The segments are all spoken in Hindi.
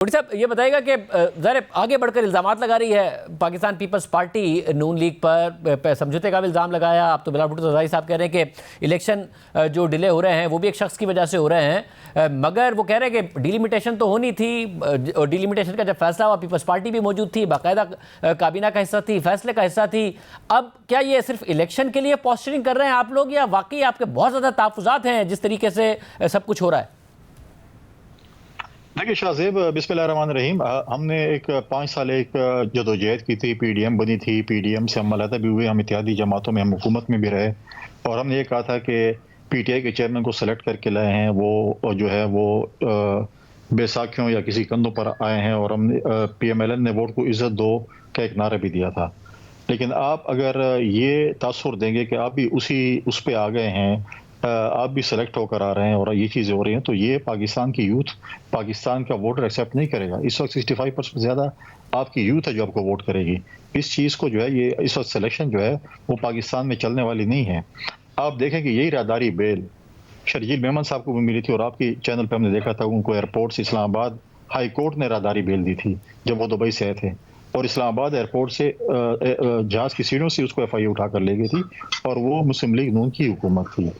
थोड़ी साहब ये बताइएगा कि ज़रा आगे बढ़कर इल्ज़ामात लगा रही है पाकिस्तान पीपल्स पार्टी नून लीग पर समझौते का भी इल्ज़ाम लगाया। आप तो बिलाल भुट्टो ज़रदारी साहब कह रहे हैं कि इलेक्शन जो डिले हो रहे हैं वो भी एक शख्स की वजह से हो रहे हैं, मगर वो कह रहे हैं कि डिलिमिटेशन तो होनी थी और डिलिमिटेशन का जब फैसला हुआ पीपल्स पार्टी भी मौजूद थी, बाकायदा काबीना का हिस्सा थी, फैसले का हिस्सा थी। अब क्या ये सिर्फ इलेक्शन के लिए पोस्चरिंग कर रहे हैं आप लोग, या वाकई आपके बहुत ज़्यादा तहफ़्फ़ुज़ात हैं जिस तरीके से सब कुछ हो रहा है? देखिए शाहजेब, बिस्मिल्लाहिर्रहमानिर्रहीम। हमने एक 5 साल एक जदोजहद की थी, पीडीएम बनी थी, पीडीएम से हम अलहदा भी हुए, हम इत्तेहादी जमातों में, हम हुकूमत में भी रहे और हमने ये कहा था कि पीटीआई के चेयरमैन को सेलेक्ट करके लाए हैं, वो जो है वो बैसाखियों या किसी कंधों पर आए हैं और हमने पीएमएलएन ने वोट को इज्जत दो का एक नारा भी दिया था। लेकिन आप अगर ये तासुर देंगे कि आप भी उस पे आ गए हैं, आप भी सेलेक्ट होकर आ रहे हैं और ये चीज़ें हो रही हैं, तो ये पाकिस्तान की यूथ, पाकिस्तान का वोटर एक्सेप्ट नहीं करेगा। इस वक्त 65% ज़्यादा आपकी यूथ है जो आपको वोट करेगी। इस चीज़ को जो है, ये इस वक्त सिलेक्शन जो है वो पाकिस्तान में चलने वाली नहीं है। आप देखें कि यही राहदारी बेल शर्जील मेमन साहब को भी मिली थी और आपकी चैनल पर हमने देखा था, उनको एयरपोर्ट से इस्लामाबाद हाई कोर्ट ने राहदारी बेल दी थी जब वो दुबई से आए थे और इस्लामाबाद एयरपोर्ट से जहाज की सीढ़ियों से उसको एफआई उठाकर ले गई थी और वो मुस्लिम लीग नून की हुकूमत थी।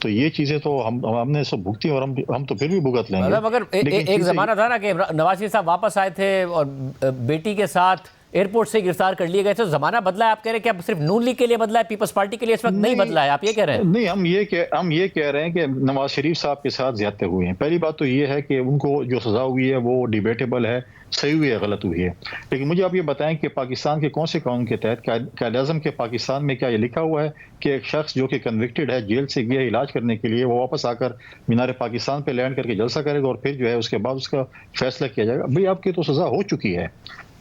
तो ये चीजें तो हमने सब भुगती और हम तो फिर भी भुगत लेंगे। मतलब अगर एक जमाना था ना कि नवाज शरीफ साहब वापस आए थे और बेटी के साथ एयरपोर्ट से गिरफ्तार कर लिए गए थे, तो जमाना बदला है। आप कह रहे हैं कि अब सिर्फ नून लीग के लिए बदला है, पीपल्स पार्टी के लिए इस वक्त नहीं बदला है, आप ये कह रहे हैं? नहीं, हम ये कह रहे हैं कि नवाज शरीफ साहब के साथ ज्यादते हुए हैं। पहली बात तो ये है कि उनको जो सजा हुई है वो डिबेटेबल है, सही हुई है, गलत हुई है। लेकिन मुझे आप ये बताएं कि पाकिस्तान के कौन से कानून के तहत, कायद-ए-आज़म के पाकिस्तान में क्या ये लिखा हुआ है कि एक शख्स जो कि कन्विक्टेड है, जेल से गया इलाज करने के लिए, वो वापस आकर मीनार पाकिस्तान पे लैंड करके जलसा करेगा और फिर जो है उसके बाद उसका फैसला किया जाएगा? भाई, आपकी तो सजा हो चुकी है,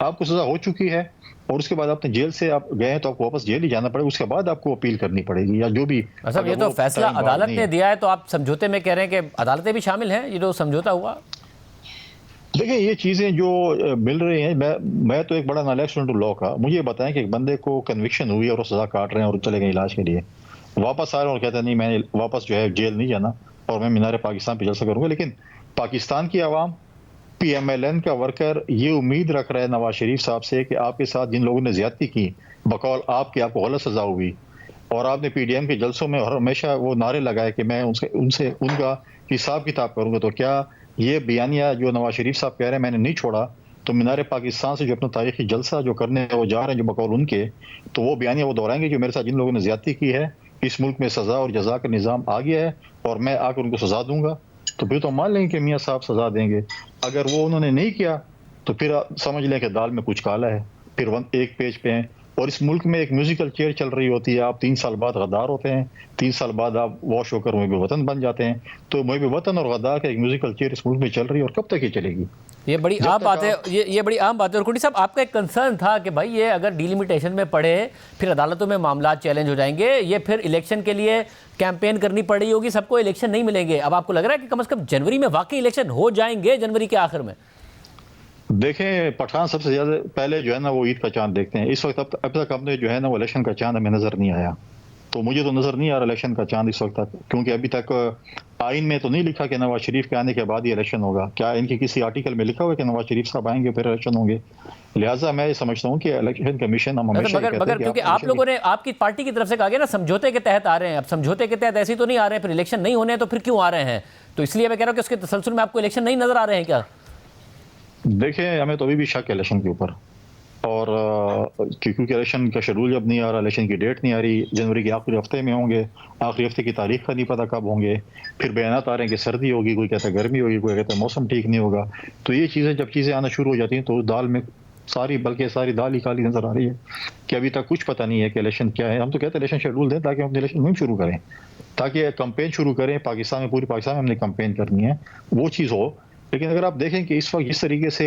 आपको सजा हो चुकी है और उसके बाद आपने जेल से आप गए तो आपको वापस जेल ही जाना पड़ेगा, उसके बाद आपको अपील करनी पड़ेगी या जो भी। मतलब ये तो फैसला अदालत ने दिया है, तो आप समझौते में कह रहे हैं कि अदालतें भी शामिल हैं, ये जो समझौता हुआ? देखिए, ये चीज़ें जो मिल रही हैं, मैं तो एक बड़ा नालायक स्टूडेंट हूं लॉ का। मुझे बताएं कि एक बंदे को कन्विक्शन हुई और वो सजा काट रहे हैं और चले गए इलाज के लिए, वापस आ रहे हैं और कहते हैं नहीं, मैंने वापस जो है जेल नहीं जाना और मैं मीनार पाकिस्तान पे जलसा करूंगा। लेकिन पाकिस्तान की आवाम, पीएमएलएन का वर्कर ये उम्मीद रख रहा है नवाज शरीफ साहब से कि आपके साथ जिन लोगों ने ज्यादती की, बकौल आपको गलत सजा हुई और आपने पीडीएम के जलसों में हमेशा वो नारे लगाए कि मैं उनसे उनका हिसाब किताब करूंगा, तो क्या ये बयानिया जो नवाज शरीफ साहब कह रहे हैं मैंने नहीं छोड़ा, तो मीनार पाकिस्तान से जो अपना तारीखी जलसा जो करने वो जा रहे हैं, जो बकौल उनके, तो वो बयानिया वो दोहराएंगे जो मेरे साथ जिन लोगों ने ज्यादती की है, इस मुल्क में सजा और जजा का निज़ाम आ गया है और मैं आकर उनको सजा दूंगा। तो फिर तो मान लेंगे कि मियाँ साहब सजा देंगे। अगर वो उन्होंने नहीं किया तो फिर आप समझ लें कि दाल में कुछ काला है, फिर एक पेज पे हैं। और इस मुल्क में एक म्यूजिकल चेयर चल रही होती है, आप 3 साल बाद गद्दार होते हैं, 3 साल बाद आप वॉश होकर मुहिब वतन बन जाते हैं। तो मुहिब वतन और गद्दार का एक म्यूजिकल चेयर इस मुल्क में चल रही है और कब तक ये चलेगी? ये बड़ी आम बात है, ये बड़ी आम बात है। और कुटी साहब, आपका एक कंसर्न था कि भाई ये अगर डिलिमिटेशन में पड़े फिर अदालतों में मामला चैलेंज हो जाएंगे, ये फिर इलेक्शन के लिए कैंपेन करनी पड़ रही होगी, सबको इलेक्शन नहीं मिलेंगे। अब आपको लग रहा है कि कम से कम जनवरी में वाकई इलेक्शन हो जाएंगे, जनवरी के आखिर में? देखें, पठान सबसे ज्यादा पहले जो है ना वो ईद का चांद देखते हैं। इस वक्त अब तक हमने जो है ना वो इलेक्शन का चांद हमें नजर नहीं आया, तो मुझे तो नजर नहीं आ रहा इलेक्शन का चांद इस वक्त तक, क्योंकि अभी तक आइन में तो नहीं लिखा कि नवाज शरीफ के आने के बाद ही इलेक्शन होगा। क्या इनके किसी आर्टिकल में लिखा हुआ है कि नवाज शरीफ साहब आएंगे फिर इलेक्शन होंगे? लिहाजा मैं ये समझता हूँ कि इलेक्शन कमीशन, हम हमेशा मगर क्योंकि आप लोगों ने आपकी पार्टी की तरफ से कहा गया ना समझौते के तहत आ रहे हैं, अब समझौते के तहत ऐसे तो नहीं आ रहे हैं, फिर इलेक्शन नहीं होने हैं तो फिर क्यों आ रहे हैं? तो इसलिए मैं कह रहा हूँ कि उसके तसलसल में आपको इलेक्शन नहीं नजर आ रहे हैं क्या? देखें, हमें तो अभी भी शक है इलेक्शन के ऊपर, और क्योंकि इलेक्शन का शेड्यूल जब नहीं आ रहा, इलेक्शन की डेट नहीं आ रही, जनवरी के आखिरी हफ्ते में होंगे, आखिरी हफ्ते की तारीख का नहीं पता कब होंगे, फिर बयानात आ रहे हैं कि सर्दी होगी, कोई कहता है गर्मी होगी, कोई कहता है मौसम ठीक नहीं होगा। तो ये चीज़ें जब चीज़ें आना शुरू हो जाती हैं तो दाल में बल्कि सारी दाल ही काली नजर आ रही है कि अभी तक कुछ पता नहीं है कि इलेक्शन क्या है। हम तो कहते हैं इलेक्शन शेड्यूल दें ताकि हम इलेक्शन मुहिम शुरू करें, ताकि कंपेन शुरू करें पाकिस्तान में, पूरी पाकिस्तान में हमने कंपेन करनी है, वो चीज़ हो। लेकिन अगर आप देखें कि इस वक्त जिस तरीके से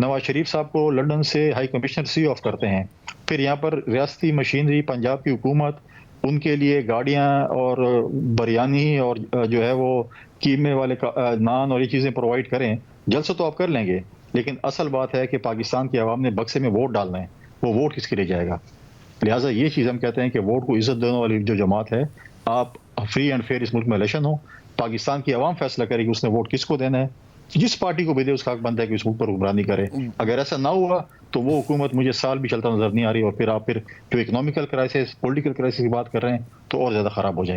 नवाज शरीफ साहब को लंदन से हाई कमिश्नर सी ऑफ करते हैं, फिर यहाँ पर रियासती मशीनरी, पंजाब की हुकूमत उनके लिए गाड़ियाँ और बिरयानी और जो है वो कीमे वाले नान और ये चीज़ें प्रोवाइड करें, जलसा तो आप कर लेंगे, लेकिन असल बात है कि पाकिस्तान की आवाम ने बक्से में वोट डालना है, वो वोट किसके लिए जाएगा? लिहाजा ये चीज़ हम कहते हैं कि वोट को इज्जत देने वाली जो जमात है, आप फ्री एंड फेयर इस मुल्क में इलेक्शन हो, पाकिस्तान की आवाम फैसला करेगी उसने वोट किसको देना है, जिस पार्टी को भी दे उसका हक बनता है कि उसके ऊपर हुक्मरानी करे। अगर ऐसा ना हुआ तो वो हुकूमत मुझे साल भी चलता नजर नहीं आ रही, और फिर आप जो इकोनॉमिकल क्राइसिस, पॉलिटिकल क्राइसिस की बात कर रहे हैं, तो और ज्यादा खराब हो जाएंगे।